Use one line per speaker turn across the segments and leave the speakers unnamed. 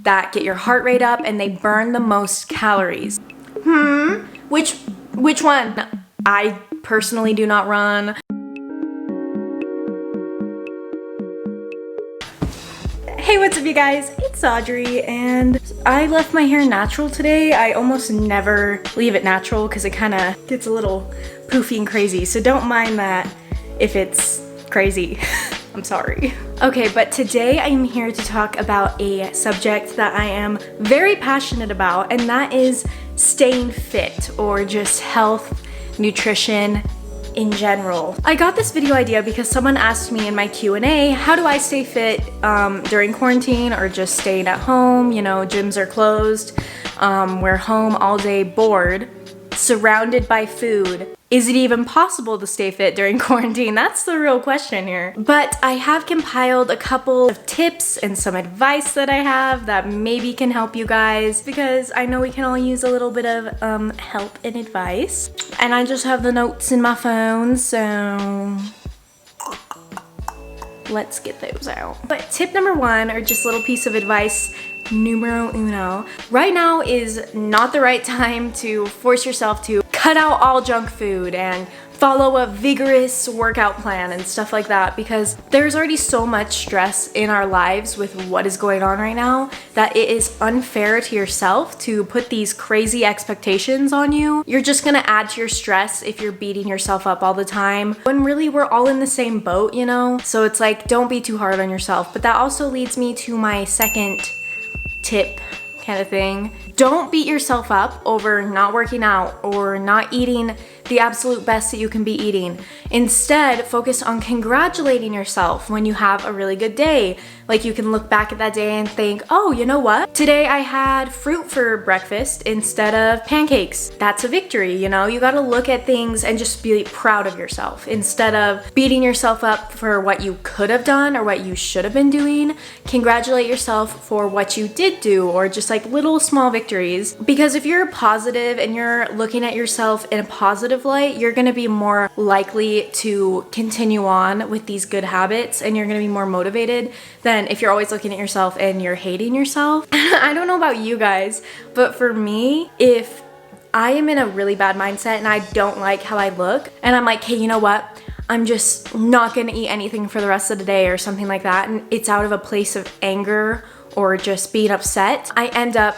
that get your heart rate up and they burn the most calories. Which one? I personally do not run. Hey, what's up you guys? It's Audrey and I left my hair natural today. I almost never leave it natural because it kind of gets a little poofy and crazy. So don't mind that if it's crazy. I'm sorry. Okay, but today I am here to talk about a subject that I am very passionate about, and that is staying fit or just health, nutrition in general. I got this video idea because someone asked me in my Q&A, how do I stay fit during quarantine or just staying at home? You know, gyms are closed. We're home all day bored, surrounded by food. Is it even possible to stay fit during quarantine? That's the real question here. But I have compiled a couple of tips and some advice that I have that maybe can help you guys, because I know we can all use a little bit of help and advice. And I just have the notes in my phone, so let's get those out. But tip number one, or just a little piece of advice, numero uno. Right now is not the right time to force yourself to cut out all junk food and follow a vigorous workout plan and stuff like that, because there's already so much stress in our lives with what is going on right now that it is unfair to yourself to put these crazy expectations on you. You're just gonna add to your stress if you're beating yourself up all the time, when really we're all in the same boat, you know? So it's like, don't be too hard on yourself. But that also leads me to my second tip kind of thing. Don't beat yourself up over not working out or not eating the absolute best that you can be eating. Instead, focus on congratulating yourself when you have a really good day. Like, you can look back at that day and think, oh, you know what? Today I had fruit for breakfast instead of pancakes. That's a victory, you know? You gotta look at things and just be proud of yourself instead of beating yourself up for what you could have done or what you should have been doing. Congratulate yourself for what you did do, or just like little small victories. Because if you're positive and you're looking at yourself in a positive light, you're gonna be more likely to continue on with these good habits, and you're gonna be more motivated than if you're always looking at yourself and you're hating yourself. I don't know about you guys, but for me, if I am in a really bad mindset and I don't like how I look, and I'm like, hey, you know what? I'm just not gonna eat anything for the rest of the day or something like that, and it's out of a place of anger or just being upset, I end up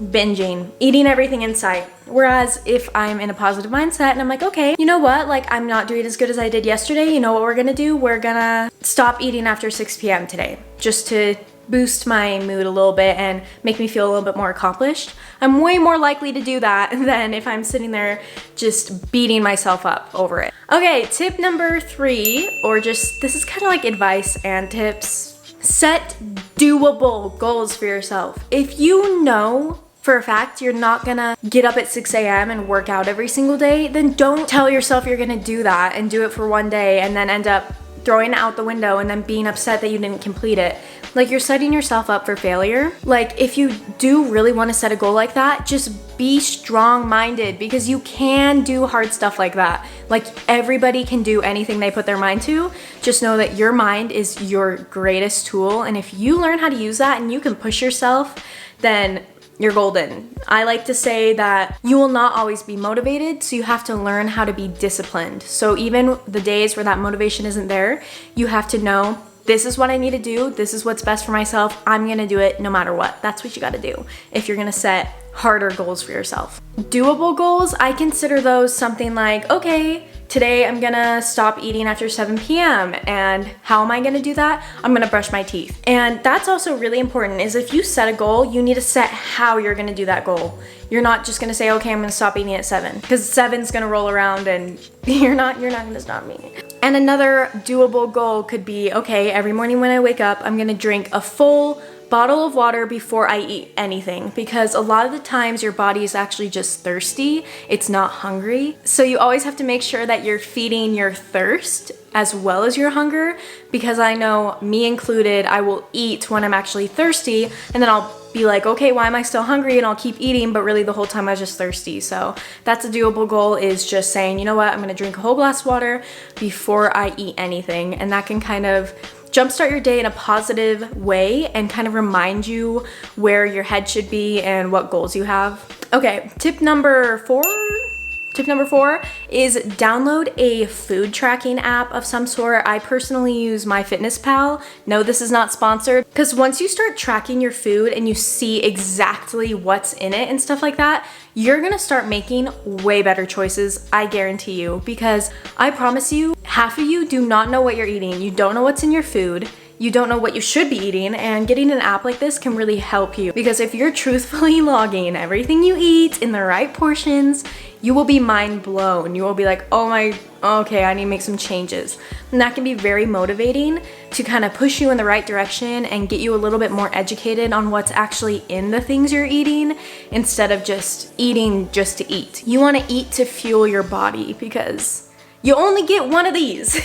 binging, eating everything in sight. Whereas if I'm in a positive mindset and I'm like, okay, you know what? Like, I'm not doing as good as I did yesterday. You know what we're gonna do? We're gonna stop eating after 6 p.m. today, just to boost my mood a little bit and make me feel a little bit more accomplished. I'm way more likely to do that than if I'm sitting there just beating myself up over it. Okay, tip number 3, or just, this is kind of like advice and tips. Set doable goals for yourself. If you know for a fact you're not gonna get up at 6 a.m. and work out every single day, then don't tell yourself you're gonna do that and do it for one day and then end up throwing it out the window and then being upset that you didn't complete it. Like, you're setting yourself up for failure. Like, if you do really want to set a goal like that, just be strong-minded, because you can do hard stuff like that. Like, everybody can do anything they put their mind to. Just know that your mind is your greatest tool, and if you learn how to use that and you can push yourself, then you're golden. I like to say that you will not always be motivated, so you have to learn how to be disciplined. So even the days where that motivation isn't there, you have to know, this is what I need to do, this is what's best for myself, I'm gonna do it no matter what. That's what you gotta do if you're gonna set harder goals for yourself. Doable goals, I consider those something like, okay, today I'm gonna stop eating after 7 p.m. and how am I gonna do that? I'm gonna brush my teeth. And that's also really important, is if you set a goal, you need to set how you're gonna do that goal. You're not just gonna say, okay, I'm gonna stop eating at 7, because 7's gonna roll around and you're not gonna stop eating. And another doable goal could be, okay, every morning when I wake up, I'm gonna drink a full bottle of water before I eat anything, because a lot of the times your body is actually just thirsty, it's not hungry. So you always have to make sure that you're feeding your thirst as well as your hunger, because I know, me included, I will eat when I'm actually thirsty, and then I'll be like, okay, why am I still hungry? And I'll keep eating, but really the whole time I was just thirsty. So that's a doable goal, is just saying, you know what, I'm gonna drink a whole glass of water before I eat anything. And that can kind of jumpstart your day in a positive way and kind of remind you where your head should be and what goals you have. Okay, tip number four is download a food tracking app of some sort. I personally use MyFitnessPal. No, this is not sponsored. Because once you start tracking your food and you see exactly what's in it and stuff like that, you're gonna start making way better choices, I guarantee you. Because I promise you, half of you do not know what you're eating. You don't know what's in your food. You don't know what you should be eating, and getting an app like this can really help you. Because if you're truthfully logging everything you eat in the right portions, you will be mind blown. You will be like, okay, I need to make some changes. And that can be very motivating to kind of push you in the right direction and get you a little bit more educated on what's actually in the things you're eating instead of just eating just to eat. You want to eat to fuel your body because you only get one of these.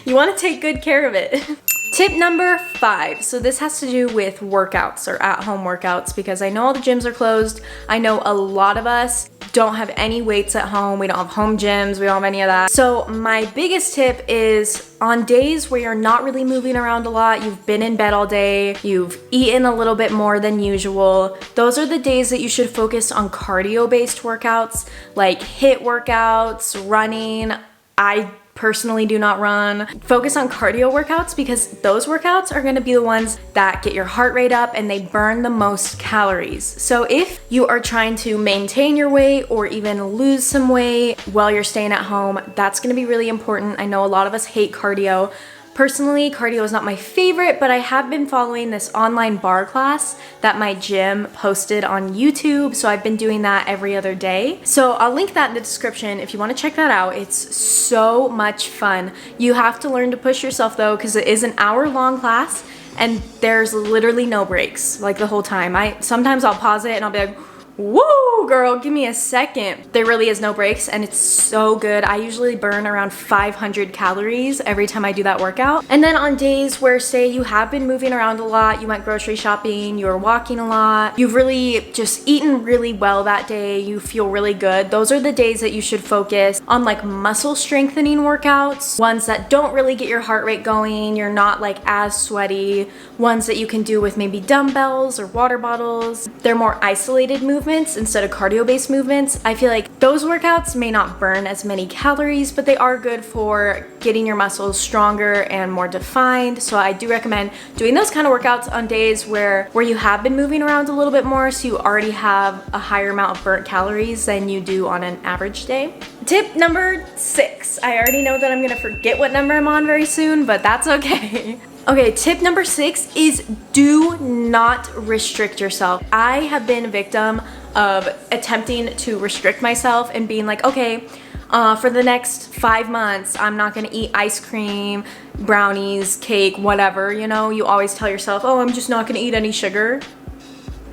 You want to take good care of it. Tip number 5. So this has to do with workouts or at-home workouts because I know all the gyms are closed. I know a lot of us don't have any weights at home. We don't have home gyms. We don't have any of that. So my biggest tip is on days where you're not really moving around a lot, you've been in bed all day, you've eaten a little bit more than usual, those are the days that you should focus on cardio-based workouts like HIIT workouts, running. I personally do not run. Focus on cardio workouts because those workouts are going to be the ones that get your heart rate up and they burn the most calories. So if you are trying to maintain your weight or even lose some weight while you're staying at home, that's going to be really important. I know a lot of us hate cardio. Personally, cardio is not my favorite, but I have been following this online barre class that my gym posted on YouTube, so I've been doing that every other day. So I'll link that in the description if you want to check that out. It's so much fun. You have to learn to push yourself though, because it is an hour-long class and there's literally no breaks like the whole time. Sometimes I'll pause it and I'll be like, woo, girl, give me a second. There really is no breaks and it's so good. I usually burn around 500 calories every time I do that workout. And then on days where, say, you have been moving around a lot, you went grocery shopping, you were walking a lot, you've really just eaten really well that day, you feel really good, those are the days that you should focus on like muscle strengthening workouts, ones that don't really get your heart rate going, you're not like as sweaty, ones that you can do with maybe dumbbells or water bottles. They're more isolated movements instead of cardio-based movements. I feel like those workouts may not burn as many calories, but they are good for getting your muscles stronger and more defined. So I do recommend doing those kind of workouts on days where you have been moving around a little bit more, so you already have a higher amount of burnt calories than you do on an average day. Tip number 6. I already know that I'm gonna forget what number I'm on very soon, but that's okay. Okay, tip number 6 is do not restrict yourself. I have been a victim of attempting to restrict myself and being like, okay, for the next 5 months, I'm not gonna eat ice cream, brownies, cake, whatever, you know? You always tell yourself, oh, I'm just not gonna eat any sugar.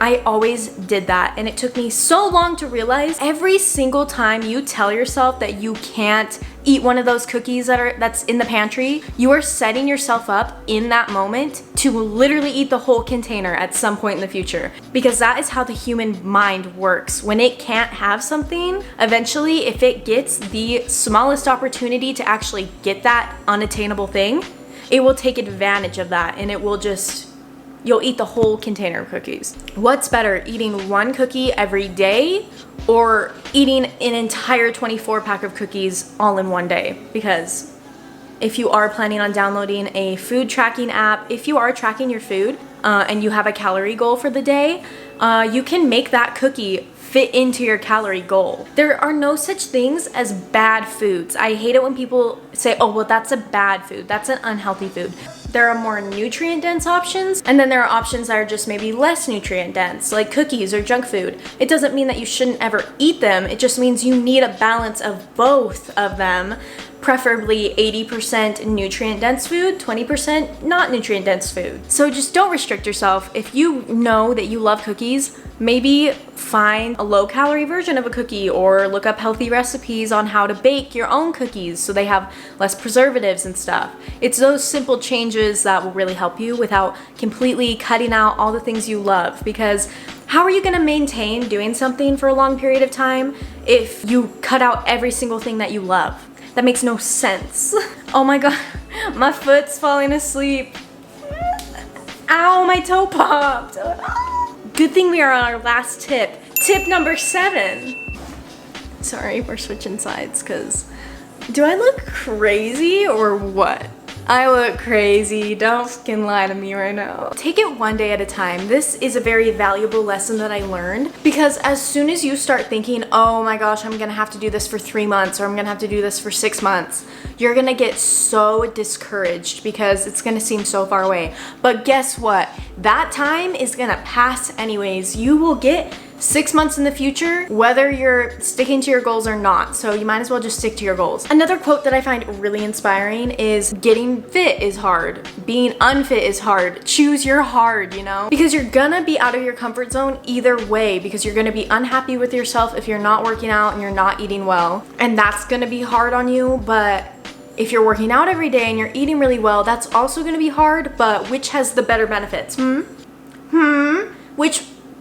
I always did that, and it took me so long to realize every single time you tell yourself that you can't eat one of those cookies that's in the pantry, you are setting yourself up in that moment to literally eat the whole container at some point in the future. Because that is how the human mind works. When it can't have something, eventually if it gets the smallest opportunity to actually get that unattainable thing, it will take advantage of that and it will just, you'll eat the whole container of cookies. What's better, eating one cookie every day or eating an entire 24 pack of cookies all in one day? Because if you are planning on downloading a food tracking app, if you are tracking your food and you have a calorie goal for the day, you can make that cookie fit into your calorie goal. There are no such things as bad foods. I hate it when people say, oh, well, that's a bad food. That's an unhealthy food. There are more nutrient dense options, and then there are options that are just maybe less nutrient dense, like cookies or junk food. It doesn't mean that you shouldn't ever eat them. It just means you need a balance of both of them, preferably 80% nutrient dense food, 20% not nutrient dense food. So just don't restrict yourself. If you know that you love cookies, maybe find a low calorie version of a cookie or look up healthy recipes on how to bake your own cookies so they have less preservatives and stuff. It's those simple changes that will really help you without completely cutting out all the things you love, because how are you gonna maintain doing something for a long period of time if you cut out every single thing that you love? That makes no sense. Oh my god, my foot's falling asleep. Ow, my toe popped. Good thing we are on our last tip. Tip number 7. Sorry, we're switching sides because do I look crazy or what? I look crazy. Don't fucking lie to me right now. Take it one day at a time. This is a very valuable lesson that I learned because as soon as you start thinking, oh my gosh, I'm gonna have to do this for 3 months or I'm gonna have to do this for 6 months, you're gonna get so discouraged because it's gonna seem so far away. But guess what? That time is gonna pass anyways. You will get 6 months in the future, whether you're sticking to your goals or not. So you might as well just stick to your goals. Another quote that I find really inspiring is getting fit is hard. Being unfit is hard. Choose your hard, you know? Because you're gonna be out of your comfort zone either way because you're gonna be unhappy with yourself if you're not working out and you're not eating well. And that's gonna be hard on you, but if you're working out every day and you're eating really well, that's also gonna be hard, but which has the better benefits?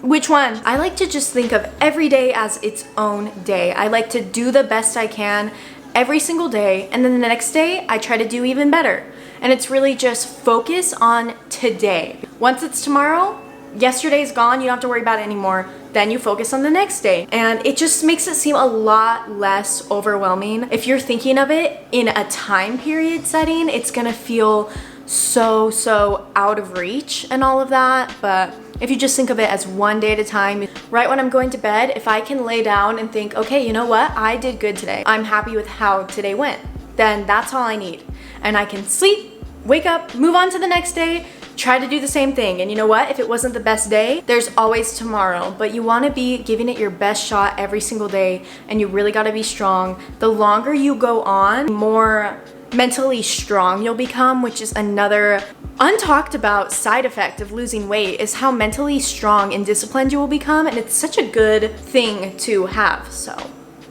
Which one? I like to just think of every day as its own day. I like to do the best I can every single day, and then the next day I try to do even better. And it's really just focus on today. Once it's tomorrow, yesterday's gone, you don't have to worry about it anymore. Then you focus on the next day. And it just makes it seem a lot less overwhelming. If you're thinking of it in a time period setting, it's gonna feel so out of reach and all of that. But if you just think of it as one day at a time, right when I'm going to bed, if I can lay down and think, okay, you know what? I did good today. I'm happy with how today went. Then that's all I need. And I can sleep, wake up, move on to the next day, try to do the same thing. And you know what? If it wasn't the best day, there's always tomorrow. But you want to be giving it your best shot every single day, and you really got to be strong. The longer you go on, more mentally strong you'll become, which is another untalked about side effect of losing weight, is how mentally strong and disciplined you will become, and it's such a good thing to have. So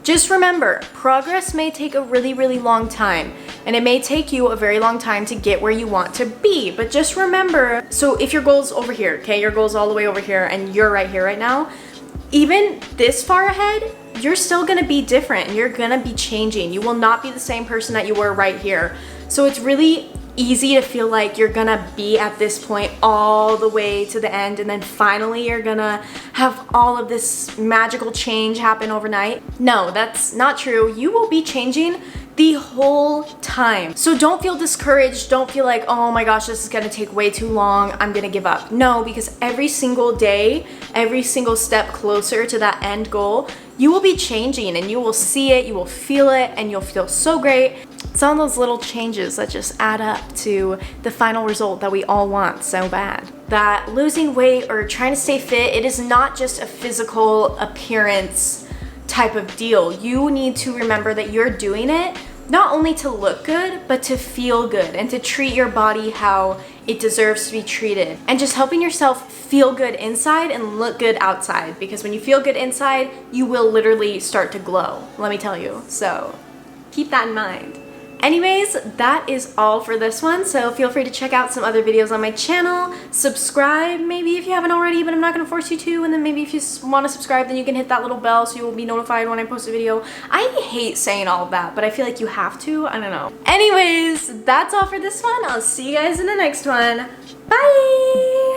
just remember, progress may take a really long time, and it may take you a very long time to get where you want to be, but just remember, so if your goal's over here, okay, your goal's all the way over here and you're right here right now, even this far ahead, you're still gonna be different. You're gonna be changing. You will not be the same person that you were right here. So it's really easy to feel like you're gonna be at this point all the way to the end, and then finally you're gonna have all of this magical change happen overnight. No, that's not true. You will be changing the whole time. So don't feel discouraged. Don't feel like, oh my gosh, this is gonna take way too long, I'm gonna give up. No, because every single day, every single step closer to that end goal, you will be changing, and you will see it, you will feel it, and you'll feel so great. It's all those little changes that just add up to the final result that we all want so bad. That losing weight or trying to stay fit, it is not just a physical appearance type of deal. You need to remember that you're doing it not only to look good, but to feel good and to treat your body how it deserves to be treated. And just helping yourself feel good inside and look good outside, because when you feel good inside, you will literally start to glow, let me tell you. So keep that in mind. Anyways, that is all for this one, so feel free to check out some other videos on my channel. Subscribe maybe if you haven't already, but I'm not going to force you to, and then maybe if you want to subscribe, then you can hit that little bell so you will be notified when I post a video. I hate saying all of that, but I feel like you have to. I don't know. Anyways, that's all for this one. I'll see you guys in the next one. Bye!